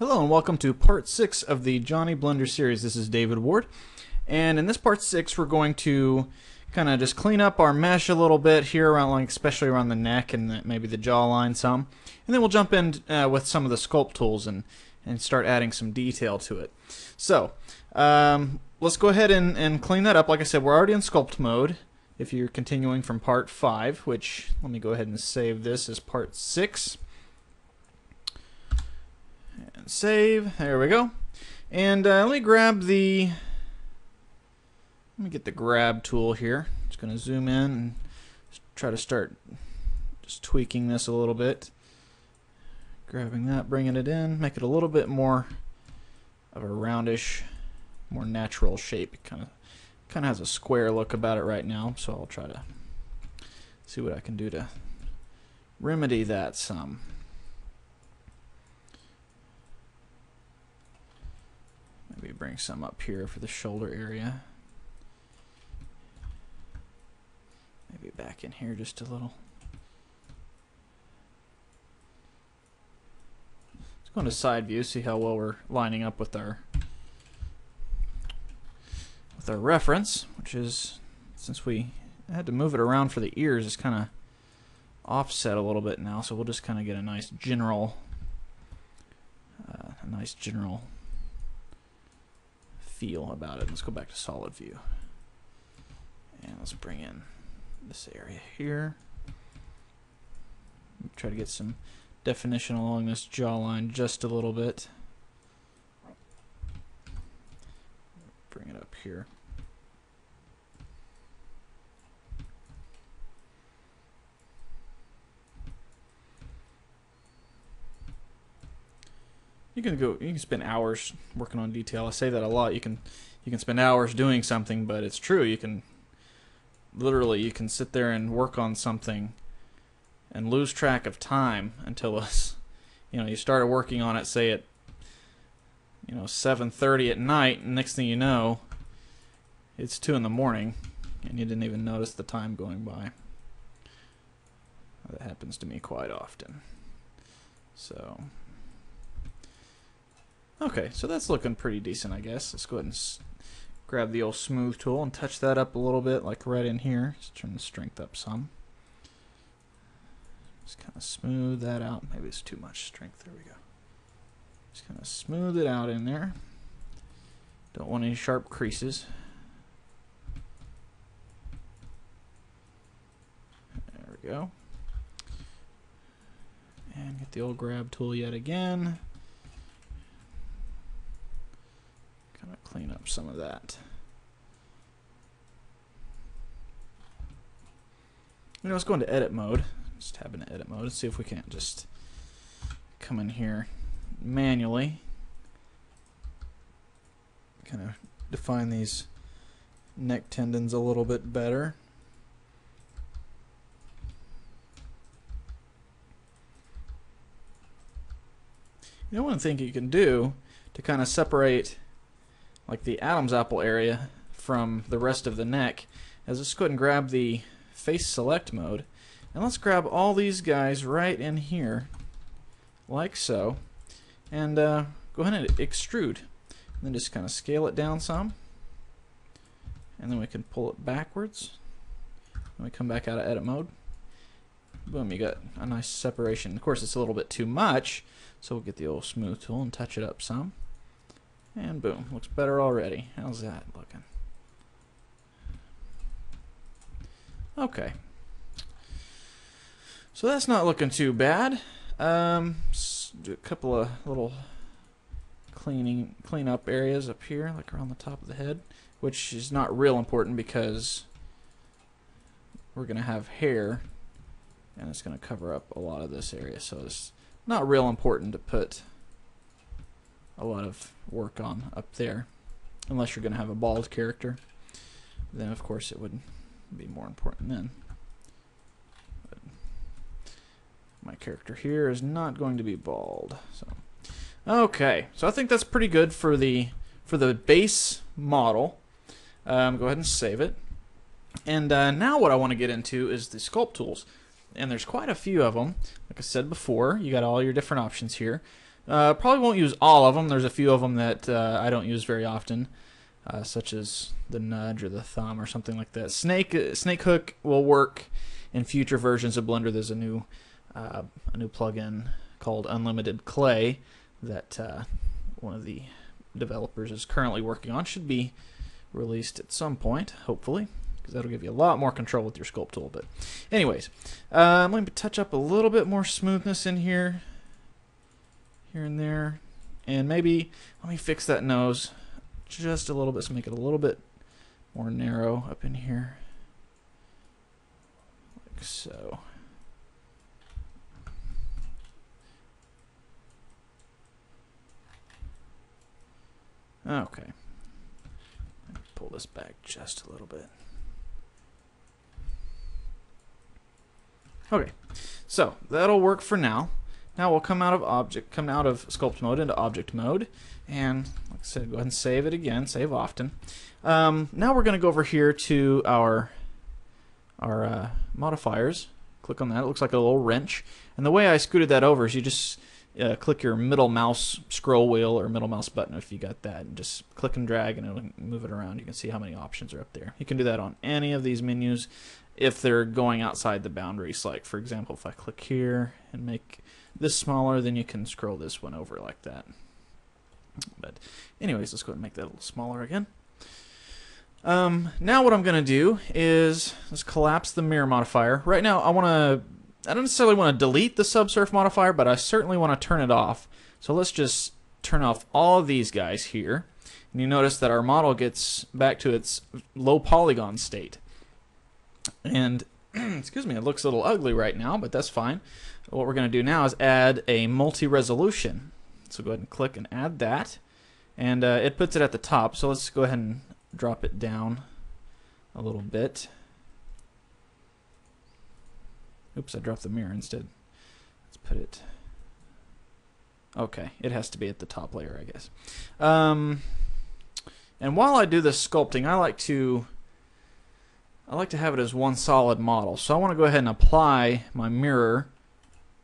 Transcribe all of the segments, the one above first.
Hello and welcome to part 6 of the Johnny Blender series. This is David Ward, and in this part 6 we're going to kind of just clean up our mesh a little bit here around, like especially around the neck and maybe the jawline some, and then we'll jump in with some of the sculpt tools and start adding some detail to it. So let's go ahead and clean that up. Like I said, we're already in sculpt mode if you're continuing from part 5, which let me go ahead and save this as part 6. And save. There we go. And let me get the grab tool here. Just going to zoom in and try to start just tweaking this a little bit. Grabbing that, bringing it in, make it a little bit more of a roundish, more natural shape. It kind of has a square look about it right now, so I'll try to see what I can do to remedy that some. Maybe bring some up here for the shoulder area. Maybe back in here just a little. Let's go into side view, see how well we're lining up with our reference, which is, since we had to move it around for the ears, it's kind of offset a little bit now, so we'll just kind of get a nice general feel about it. Let's go back to solid view and let's bring in this area here. Try to get some definition along this jawline just a little bit. Bring it up here. You can spend hours working on detail. I say that a lot. You can spend hours doing something, but it's true. You can sit there and work on something and lose track of time until you started working on it, say at 7:30 at night, and next thing you know it's 2 in the morning and you didn't even notice the time going by. That happens to me quite often. So okay, so that's looking pretty decent, I guess. Let's go ahead and grab the old smooth tool and touch that up a little bit, like right in here. Just turn the strength up some. Just kind of smooth that out. Maybe it's too much strength. There we go. Just kind of smooth it out in there. Don't want any sharp creases. There we go. And get the old grab tool yet again. Kind of clean up some of that. Let's go into edit mode. Just tab into edit mode and see if we can't just come in here manually. Kind of define these neck tendons a little bit better. One thing you can do to kind of separate like the Adam's apple area from the rest of the neck is let's go ahead and grab the face select mode, and let's grab all these guys right in here like so, and go ahead and extrude, and then just kind of scale it down some, and then we can pull it backwards, and we come back out of edit mode. Boom, you got a nice separation. Of course it's a little bit too much, so we'll get the old smooth tool and touch it up some. And boom, looks better already. How's that looking? Okay. So that's not looking too bad. Do a couple of little clean up areas up here, like around the top of the head, which is not real important because we're going to have hair and it's going to cover up a lot of this area. So it's not real important to put a lot of work on up there, unless you're going to have a bald character. Then of course it would be more important then. But my character here is not going to be bald. So okay, so I think that's pretty good for the base model. Go ahead and save it. And now what I want to get into is the sculpt tools, and there's quite a few of them. Like I said before, you got all your different options here. Probably won't use all of them. There's a few of them that I don't use very often, such as the nudge or the thumb or something like that. Snake hook will work in future versions of Blender. There's a new plugin called Unlimited Clay that one of the developers is currently working on. Should be released at some point, hopefully, because that'll give you a lot more control with your sculpt tool. But anyways, let me touch up a little bit more smoothness in here and there, and maybe let me fix that nose just a little bit, so make it a little bit more narrow up in here, like so. Okay, pull this back just a little bit. Okay, so that'll work for now. Now we'll come out of sculpt mode into object mode, and like I said, go ahead and save it again. Save often. Now we're going to go over here to our modifiers. Click on that. It looks like a little wrench, and the way I scooted that over is you just click your middle mouse scroll wheel or middle mouse button if you got that, and just click and drag and it'll move it around. You can see how many options are up there. You can do that on any of these menus if they're going outside the boundaries. Like for example, if I click here and make this smaller, then you can scroll this one over like that. But anyways, let's go ahead and make that a little smaller again. Now what I'm going to do is let's collapse the mirror modifier. Right now I don't necessarily want to delete the subsurf modifier, but I certainly want to turn it off. So let's just turn off all of these guys here. And you notice that our model gets back to its low polygon state. And excuse me, it looks a little ugly right now, but that's fine. What we're going to do now is add a multi-resolution. So go ahead and click and add that. And it puts it at the top. So let's go ahead and drop it down a little bit. Oops, I dropped the mirror instead. Let's put it... Okay, it has to be at the top layer, I guess. And while I do this sculpting, I like to have it as one solid model. So I want to go ahead and apply my mirror.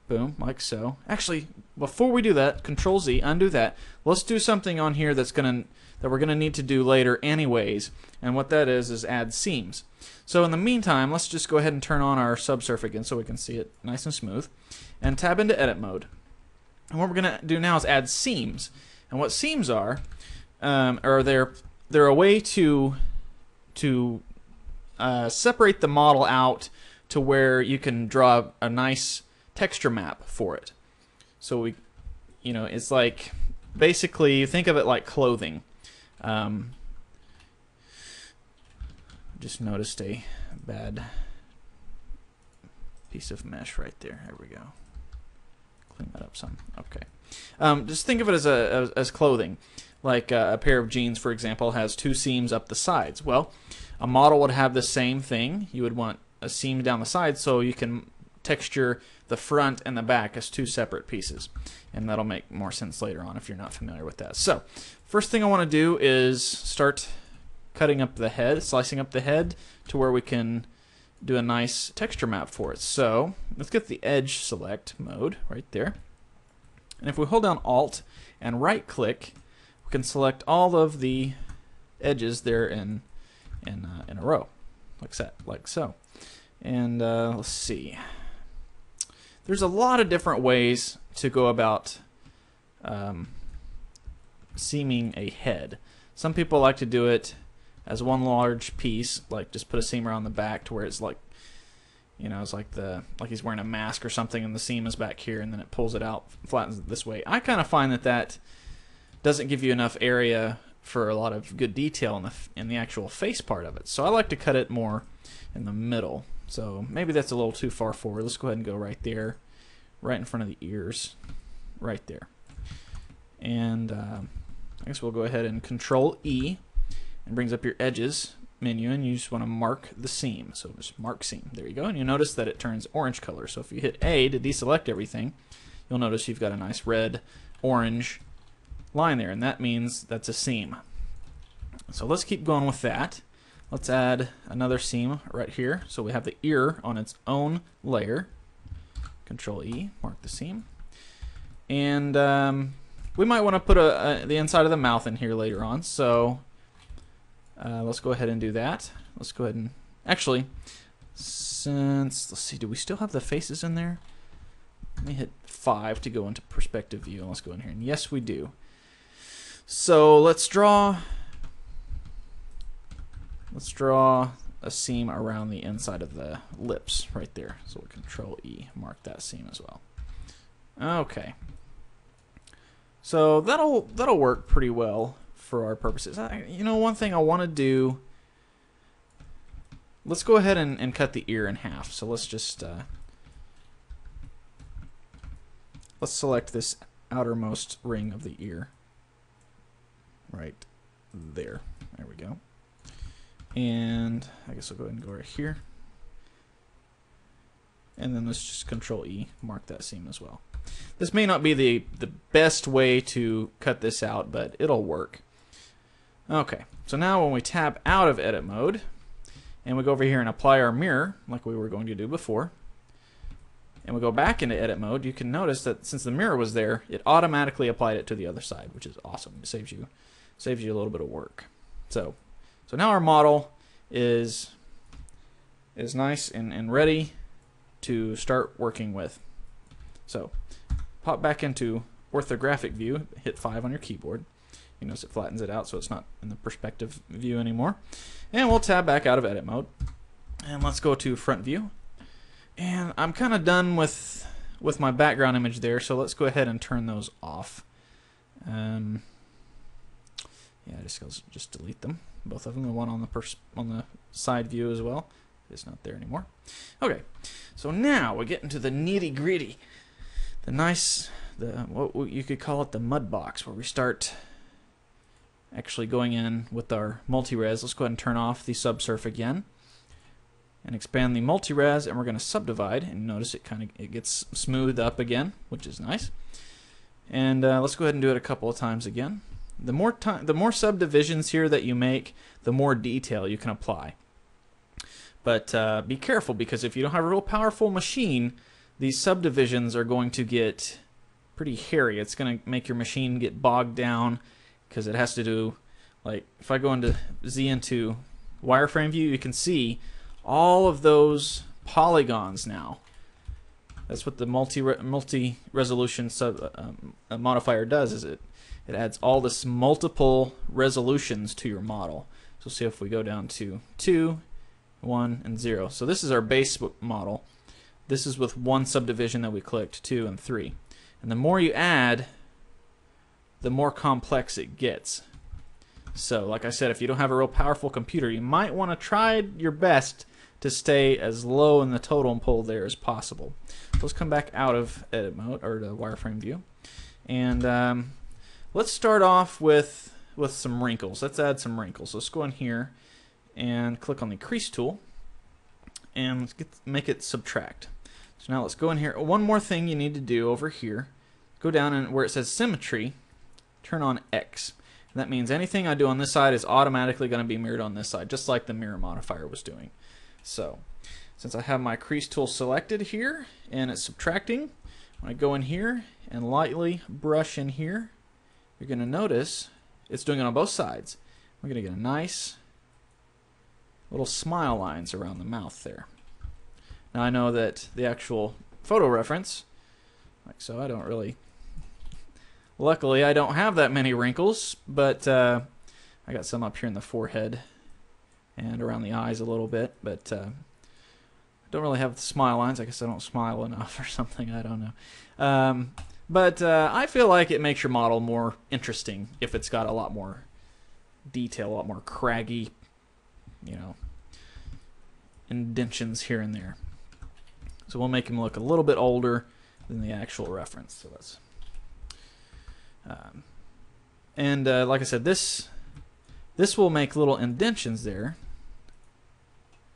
Boom, like so. Actually, before we do that, Control Z, undo that. Let's do something on here that we're gonna need to do later anyways. And what that is add seams. So in the meantime, let's just go ahead and turn on our subsurf again so we can see it nice and smooth, and tab into edit mode. And what we're gonna do now is add seams. And what seams are they're a way to separate the model out to where you can draw a nice texture map for it. So it's like, basically think of it like clothing. Just noticed a bad piece of mesh right there. There we go. Clean that up some. Okay. Just think of it as clothing. Like a pair of jeans, for example, has two seams up the sides. Well, a model would have the same thing. You would want a seam down the side so you can texture the front and the back as two separate pieces. And that'll make more sense later on if you're not familiar with that. So, first thing I want to do is start cutting up the head, slicing up the head to where we can do a nice texture map for it. So let's get the edge select mode right there. And if we hold down Alt and right click, we can select all of the edges there in a row, like so. And let's see. There's a lot of different ways to go about seaming a head. Some people like to do it as one large piece, like just put a seam around the back to where it's like, it's like he's wearing a mask or something, and the seam is back here, and then it pulls it out, flattens it this way. I kind of find that doesn't give you enough area for a lot of good detail in the actual face part of it. So I like to cut it more in the middle. So maybe that's a little too far forward. Let's go ahead and go right there, right in front of the ears, right there. And I guess we'll go ahead and Control E. It brings up your edges menu, and you just want to mark the seam. So just mark seam. There you go. And you notice that it turns orange color. So if you hit A to deselect everything, you'll notice you've got a nice red, orange line there, and that means that's a seam. So let's keep going with that. Let's add another seam right here. So we have the ear on its own layer. Control E, mark the seam. And we might want to put the inside of the mouth in here later on. So let's go ahead and do that. Let's go ahead and actually, let's see, do we still have the faces in there? Let me hit 5 to go into perspective view, and let's go in here. And yes, we do. So let's draw a seam around the inside of the lips right there. So we'll Control E, mark that seam as well. Okay. So that'll work pretty well for our purposes. You know, one thing I want to do, let's go ahead and cut the ear in half. So let's just let's select this outermost ring of the ear right there. There we go. And I guess I'll go ahead and go right here. And then let's just Control E, mark that seam as well. This may not be the best way to cut this out, but it'll work. Okay, so now when we tab out of edit mode, and we go over here and apply our mirror, like we were going to do before, and we go back into edit mode, you can notice that since the mirror was there, it automatically applied it to the other side, which is awesome. It saves you a little bit of work. So now our model is nice and ready to start working with. So pop back into orthographic view, hit 5 on your keyboard. You notice it flattens it out so it's not in the perspective view anymore. And we'll tab back out of edit mode. And let's go to front view. And I'm kind of done with my background image there, so let's go ahead and turn those off. Yeah, just delete them, both of them. The one on the side view as well. It's not there anymore. Okay, so now we get into the nitty gritty, what you could call it the mud box, where we start actually going in with our multi-res. Let's go ahead and turn off the subsurf again, and expand the multi-res, and we're going to subdivide. And notice it gets smoothed up again, which is nice. And let's go ahead and do it a couple of times again. The more subdivisions here that you make, the more detail you can apply. But be careful, because if you don't have a real powerful machine, these subdivisions are going to get pretty hairy. It's going to make your machine get bogged down, because it has to do, like, if I go into wireframe view, you can see all of those polygons now. That's what the multi-resolution modifier does, is it adds all this multiple resolutions to your model. So see if we go down to 2, 1, and 0. So this is our base model. This is with one subdivision that we clicked, 2 and 3. And the more you add, the more complex it gets. So like I said, if you don't have a real powerful computer, you might want to try your best to stay as low in the totem pole there as possible. So let's come back out of edit mode, or the wireframe view, and let's start off with some wrinkles. Let's add some wrinkles. Let's go in here and click on the crease tool, and let's make it subtract. So now let's go in here. One more thing you need to do over here, go down and where it says symmetry, turn on X. And that means anything I do on this side is automatically going to be mirrored on this side, just like the mirror modifier was doing. So since I have my crease tool selected here and it's subtracting, when I go in here and lightly brush in here, you're going to notice it's doing it on both sides. We're going to get a nice little smile lines around the mouth there. Now I know that the actual photo reference, like so, I don't really, luckily I don't have that many wrinkles, but I got some up here in the forehead and around the eyes a little bit, but I don't really have the smile lines. I guess I don't smile enough or something, I don't know. But I feel like it makes your model more interesting if it's got a lot more detail, a lot more craggy, indentions here and there. So we'll make him look a little bit older than the actual reference. So that's like I said, this will make little indentions there.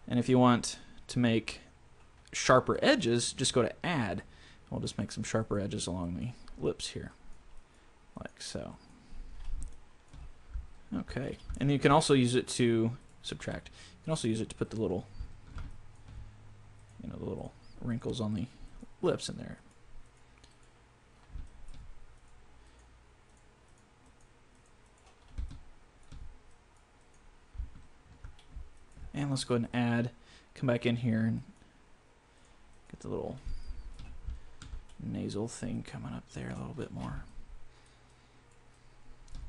And if you want to make sharper edges, just go to Add. We'll just make some sharper edges along the lips here, like so. Okay, and you can also use it to subtract. You can also use it to put the little, the little wrinkles on the lips in there. And let's go ahead and add, come back in here and get the little nasal thing coming up there a little bit more.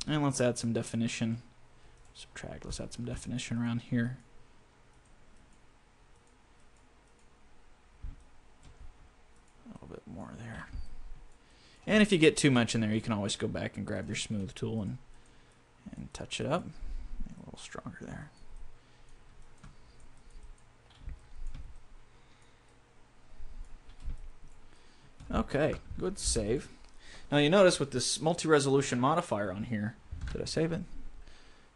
And let's add some definition. Subtract, let's add some definition around here. A little bit more there. And if you get too much in there, you can always go back and grab your smooth tool and touch it up. Make it a little stronger there. Okay, good save. Now you notice with this multi-resolution modifier on here, did I save it?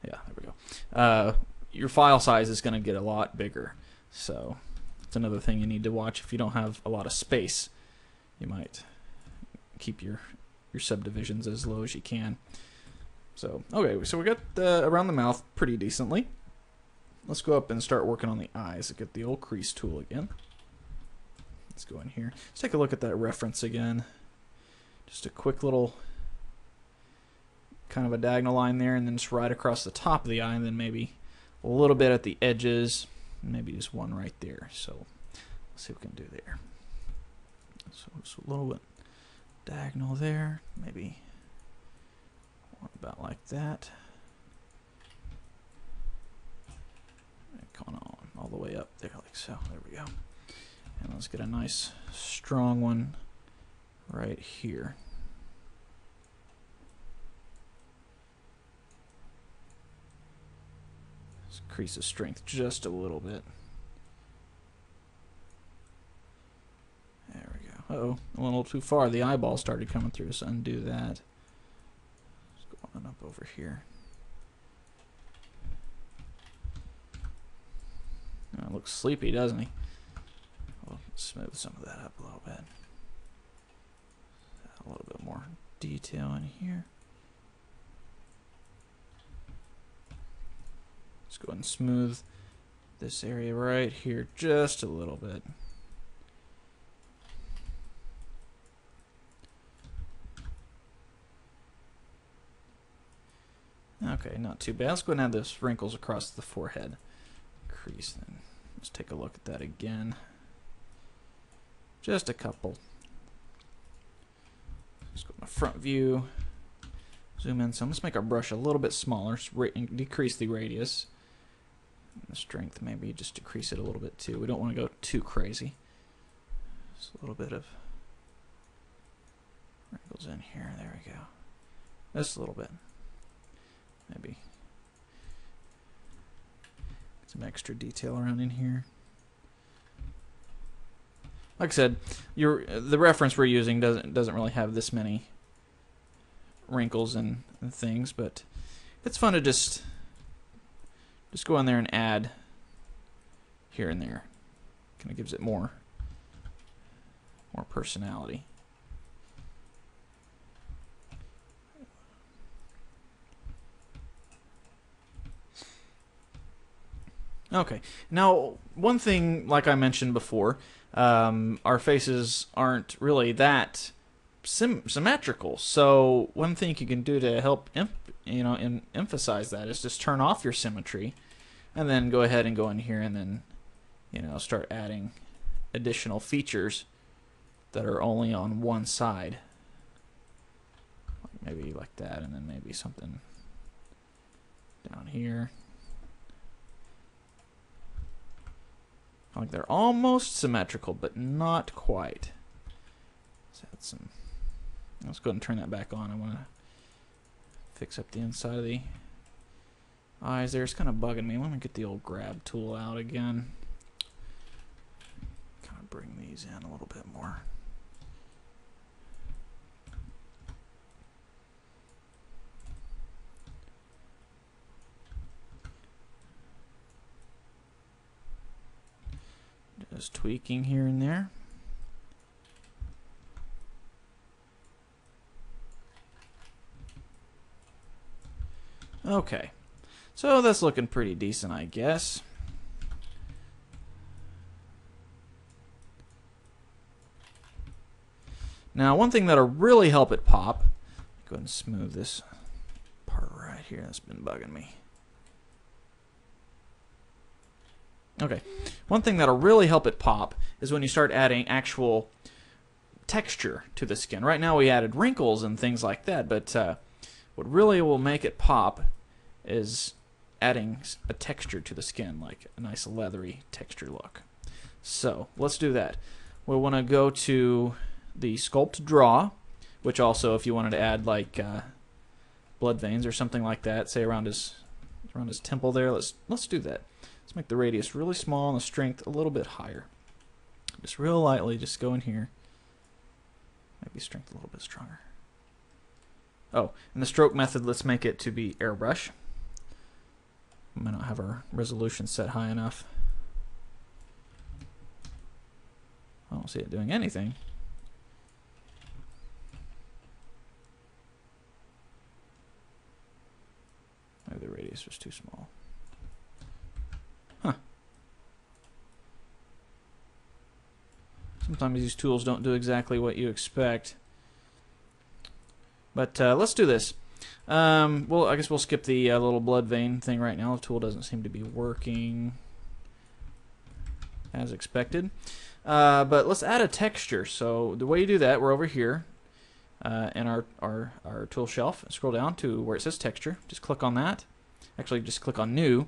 Yeah, there we go. Your file size is going to get a lot bigger. So it's another thing you need to watch. If you don't have a lot of space, you might keep your subdivisions as low as you can. So, okay, so we got around the mouth pretty decently. Let's go up and start working on the eyes. Get the old crease tool again. Let's go in here. Let's take a look at that reference again. Just a quick little kind of a diagonal line there, and then just right across the top of the eye, and then maybe a little bit at the edges, and maybe just one right there. So let's see what we can do there. So just a little bit diagonal there, maybe one about like that. Going on all the way up there like so. There we go. And let's get a nice strong one right here. Let's increase the strength just a little bit. There we go. Uh-oh, I went a little too far. The eyeball started coming through, so undo that. Let's go on up over here. Oh, looks sleepy, doesn't he? We'll smooth some of that up a little bit. A little bit more detail in here. Let's go ahead and smooth this area right here just a little bit. Okay, not too bad. Let's go ahead and add those wrinkles across the forehead crease then. Let's take a look at that again. Just a couple. Let's go to the front view. Zoom in some. Let's make our brush a little bit smaller. Decrease the radius. And the strength, maybe just decrease it a little bit too. We don't want to go too crazy. Just a little bit of wrinkles in here. There we go. Just a little bit. Maybe some extra detail around in here. Like I said, the reference we're using doesn't really have this many wrinkles and things, but it's fun to just go in there and add here and there. Kind of gives it more personality. Okay, now one thing, like I mentioned before, our faces aren't really that symmetrical. So one thing you can do to help emphasize that is just turn off your symmetry, and then go ahead and go in here and then start adding additional features that are only on one side. Maybe like that, and then maybe something down here. Like they're almost symmetrical, but not quite. Let's add some. Let's go ahead and turn that back on. I want to fix up the inside of the eyes there. It's kind of bugging me. Let me get the old grab tool out again. Kind of bring these in a little bit more. Just tweaking here and there. Okay, so that's looking pretty decent, I guess. Now, one thing that'll really help it pop, go ahead and smooth this part right here that's been bugging me. Okay. One thing that'll really help it pop is when you start adding actual texture to the skin. Right now we added wrinkles and things like that, but what really will make it pop is adding a texture to the skin, like a nice leathery texture look. So let's do that. We'll want to go to the Sculpt Draw, which also, if you wanted to add like blood veins or something like that, say around his temple there, let's do that. Let's make the radius really small and the strength a little bit higher. Just real lightly, just go in here. Maybe strength a little bit stronger. Oh, in the stroke method, let's make it to be airbrush. We might not have our resolution set high enough. I don't see it doing anything. Maybe the radius was too small. Huh. Sometimes these tools don't do exactly what you expect. But let's do this. Well, I guess we'll skip the little blood vein thing right now. The tool doesn't seem to be working as expected. But let's add a texture. So the way you do that, we're over here in our tool shelf. Scroll down to where it says texture. Just click on that. Actually, just click on new.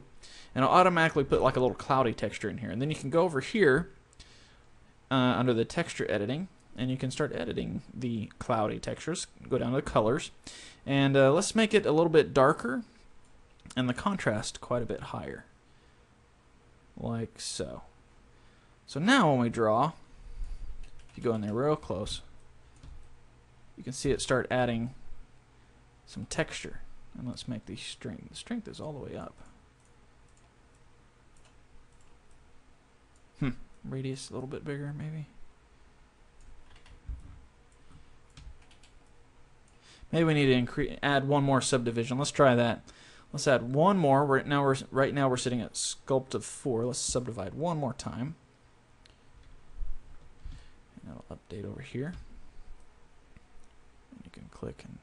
And it'll automatically put like a little cloudy texture in here. And then you can go over here under the texture editing, and you can start editing the cloudy textures. Go down to the colors, and let's make it a little bit darker and the contrast quite a bit higher, like so. So now when we draw, if you go in there real close, you can see it start adding some texture. And let's make the strength. The strength is all the way up. Radius a little bit bigger, maybe. Maybe we need to add one more subdivision. Let's try that. Let's add one more. Right now we're sitting at sculpt of 4. Let's subdivide one more time. And that'll update over here. And you can click and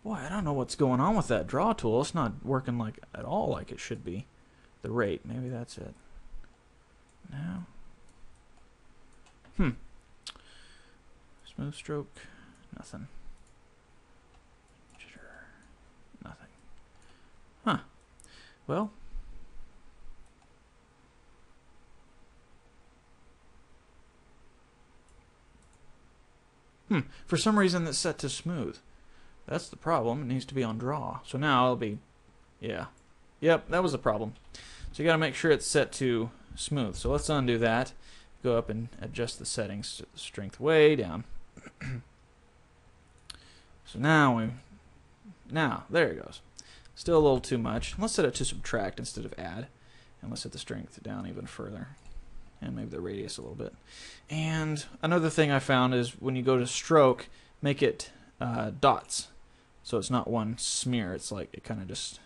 boy, I don't know what's going on with that draw tool. It's not working like at all like it should be. The rate, maybe that's it. Now, smooth stroke, nothing. Nothing. Huh. Well, for some reason that's set to smooth. That's the problem. It needs to be on draw. So now it'll be, yeah. Yep, that was the problem. So you got to make sure it's set to smooth. So let's undo that. Go up and adjust the settings to the strength way down. So now there it goes. Still a little too much. Let's set it to subtract instead of add. And let's set the strength down even further. And maybe the radius a little bit. And another thing I found is when you go to stroke, make it dots. So it's not one smear. It's like it kind of just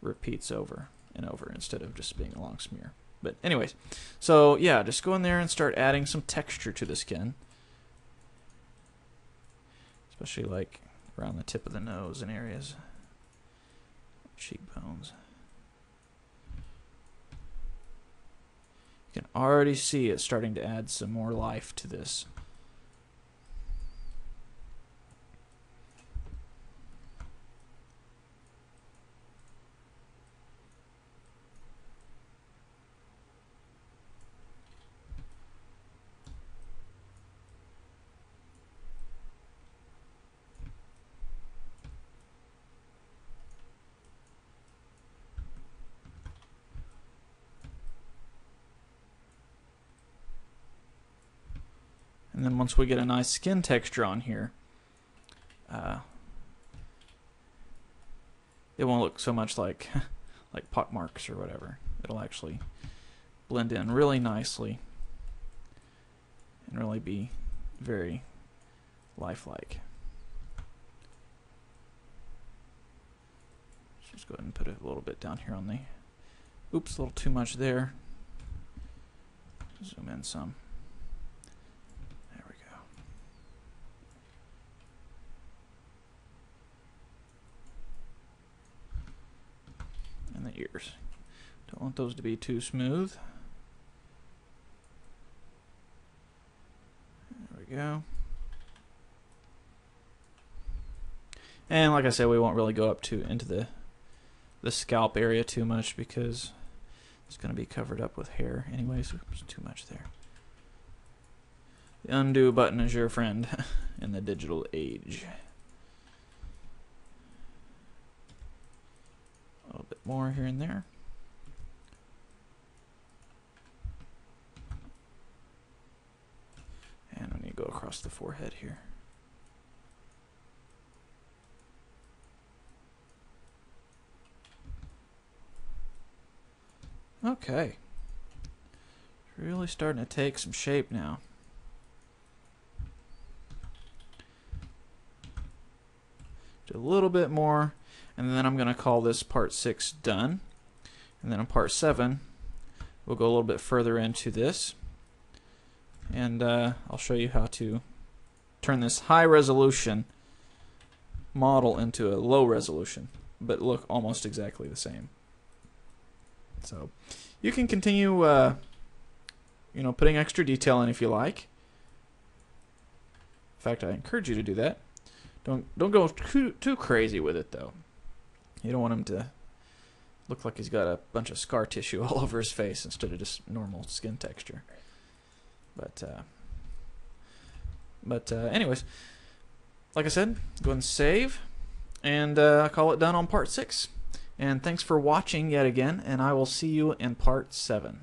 repeats over and over instead of just being a long smear. But anyways, so yeah, just go in there and start adding some texture to the skin. Especially like around the tip of the nose and areas. Cheekbones. You can already see it starting to add some more life to this. And then once we get a nice skin texture on here, it won't look so much like like pock marks or whatever. It'll actually blend in really nicely and really be very lifelike. Let's just go ahead and put it a little bit down here on the, oops, a little too much there. Zoom in some. There we go. And the ears. Don't want those to be too smooth. There we go. And like I said, we won't really go up into the scalp area too much because it's going to be covered up with hair anyway, so there's too much there. The undo button is your friend in the digital age. A little bit more here and there. And I need to go across the forehead here. Okay. It's really starting to take some shape now. Do a little bit more, and then I'm going to call this part 6 done. And then on part 7, we'll go a little bit further into this. And I'll show you how to turn this high resolution model into a low resolution, but look almost exactly the same. So you can continue, you know, putting extra detail in if you like. In fact, I encourage you to do that. Don't go too crazy with it though. You don't want him to look like he's got a bunch of scar tissue all over his face instead of just normal skin texture. But anyways, like I said, go ahead and save, and call it done on part 6. And thanks for watching yet again, and I will see you in part 7.